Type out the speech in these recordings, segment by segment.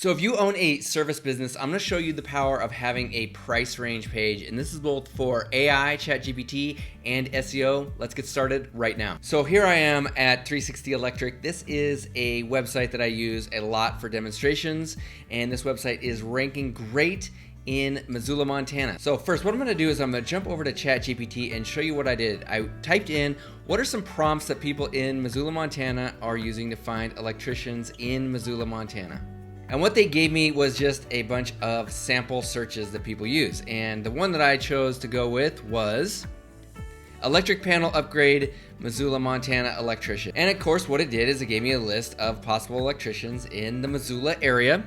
So if you own a service business, I'm going to show you the power of having a price range page. And this is both for AI, ChatGPT, and SEO. Let's get started right now. So here I am at 360 Electric. This is a website that I use a lot for demonstrations. And this website is ranking great in Missoula, Montana. So first, what I'm gonna do is I'm gonna jump over to ChatGPT and show you what I did. I typed in, what are some prompts that people in Missoula, Montana are using to find electricians in Missoula, Montana? And what they gave me was just a bunch of sample searches that people use. And the one that I chose to go with was electric panel upgrade, Missoula, Montana electrician. And of course, what it did is it gave me a list of possible electricians in the Missoula area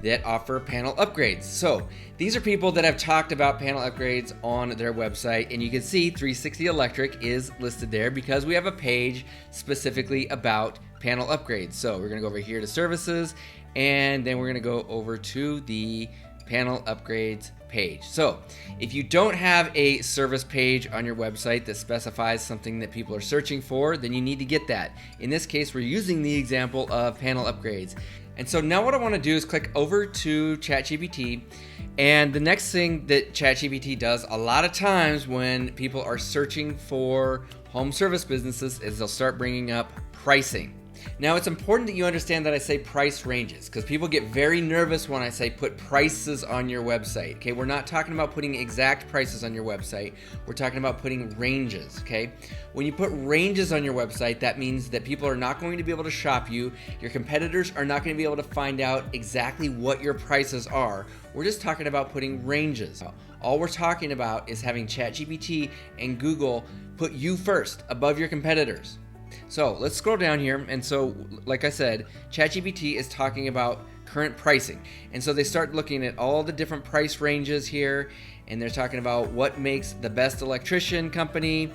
that offer panel upgrades. So these are people that have talked about panel upgrades on their website, and you can see 360 Electric is listed there because we have a page specifically about panel upgrades. So we're gonna go over here to services, and then we're gonna go over to the panel upgrades page. So if you don't have a service page on your website that specifies something that people are searching for, then you need to get that. In this case, we're using the example of panel upgrades. And so now what I want to do is click over to ChatGPT, and the next thing that ChatGPT does a lot of times when people are searching for home service businesses is they'll start bringing up pricing. Now it's important that you understand that I say price ranges because people get very nervous when I say put prices on your website. Okay, we're not talking about putting exact prices on your website. We're talking about putting ranges. Okay, when you put ranges on your website, that means that people are not going to be able to shop you. Your competitors are not going to be able to find out exactly what your prices are. We're just talking about putting ranges. All we're talking about is having ChatGPT and Google put you first above your competitors. So let's scroll down here, and so like I said, ChatGPT is talking about current pricing, and so they start looking at all the different price ranges here, and they're talking about what makes the best electrician company.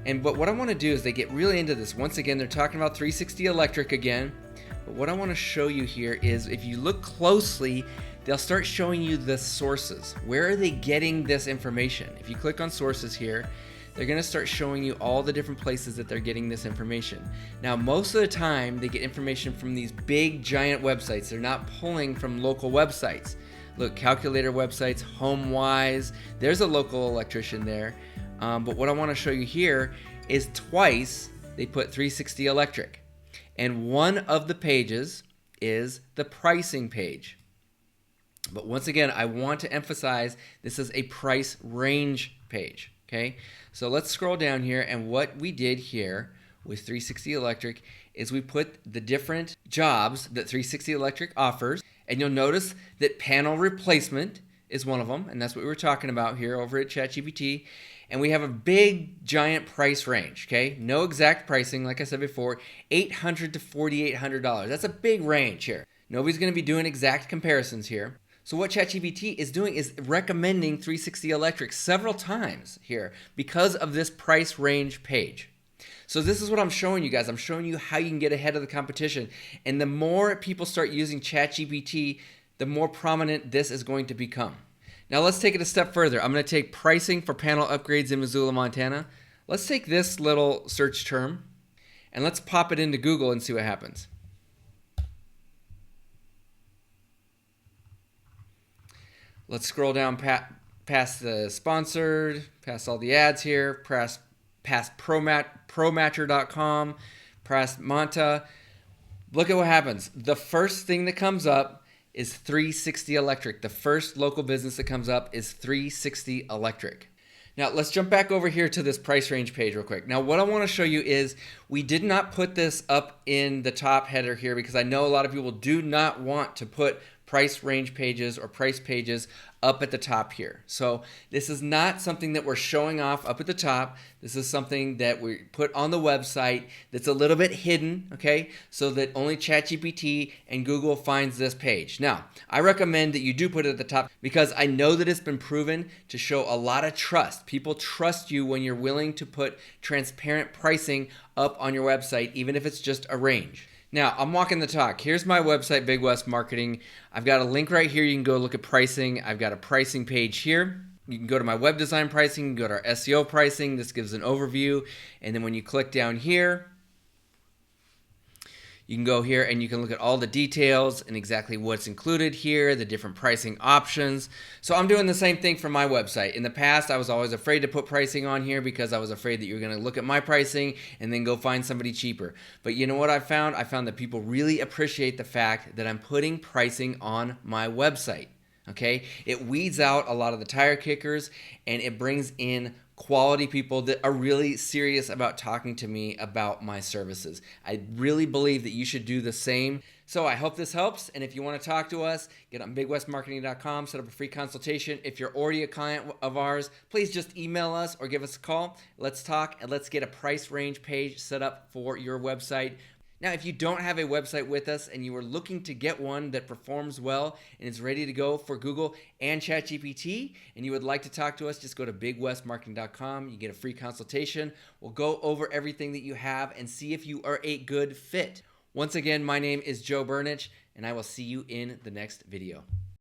But what I want to do is they get really into this. Once again, they're talking about 360 Electric again, but what I want to show you here is if you look closely, they'll start showing you the sources. Where are they getting this information? If you click on sources here, they're going to start showing you all the different places that they're getting this information. Now, most of the time, they get information from these big, giant websites. They're not pulling from local websites. Look, calculator websites, HomeWise, there's a local electrician there. But what I want to show you here is twice they put 360 Electric. And one of the pages is the pricing page. But once again, I want to emphasize this is a price range page. Okay, so let's scroll down here, and what we did here with 360 Electric is we put the different jobs that 360 Electric offers, and you'll notice that panel replacement is one of them, and that's what we were talking about here over at ChatGPT. And we have a big, giant price range, okay? No exact pricing, like I said before, $800 to $4,800. That's a big range here. Nobody's going to be doing exact comparisons here. So what ChatGPT is doing is recommending 360 Electric several times here because of this price range page. So this is what I'm showing you guys. I'm showing you how you can get ahead of the competition. And the more people start using ChatGPT, the more prominent this is going to become. Now let's take it a step further. I'm going to take pricing for panel upgrades in Missoula, Montana. Let's take this little search term and let's pop it into Google and see what happens. Let's scroll down past the sponsored, past all the ads here, past ProMatcher.com, past Monta. Look at what happens. The first thing that comes up is 360 Electric. The first local business that comes up is 360 Electric. Now let's jump back over here to this price range page real quick. Now what I want to show you is we did not put this up in the top header here because I know a lot of people do not want to put price range pages or price pages up at the top here. So this is not something that we're showing off up at the top. This is something that we put on the website that's a little bit hidden, okay, so that only ChatGPT and Google finds this page. Now, I recommend that you do put it at the top because I know that it's been proven to show a lot of trust. People trust you when you're willing to put transparent pricing up on your website, even if it's just a range. Now, I'm walking the talk. Here's my website, Big West Marketing. I've got a link right here. You can go look at pricing. I've got a pricing page here. You can go to my web design pricing, go to our SEO pricing. This gives an overview. And then when you click down here, You can go here and you can look at all the details and exactly what's included here, the different pricing options. So I'm doing the same thing for my website. In the past, I was always afraid to put pricing on here because I was afraid that you're going to look at my pricing and then go find somebody cheaper. But you know what I found? I found that people really appreciate the fact that I'm putting pricing on my website. Okay? It weeds out a lot of the tire kickers and it brings in quality people that are really serious about talking to me about my services. I really believe that you should do the same. So I hope this helps. And if you want to talk to us, get on bigwestmarketing.com, set up a free consultation. If you're already a client of ours, please just email us or give us a call. Let's talk and let's get a price range page set up for your website. Now, if you don't have a website with us and you are looking to get one that performs well and is ready to go for Google and ChatGPT, and you would like to talk to us, just go to bigwestmarketing.com. You get a free consultation. We'll go over everything that you have and see if you are a good fit. Once again, my name is Joe Burnich, and I will see you in the next video.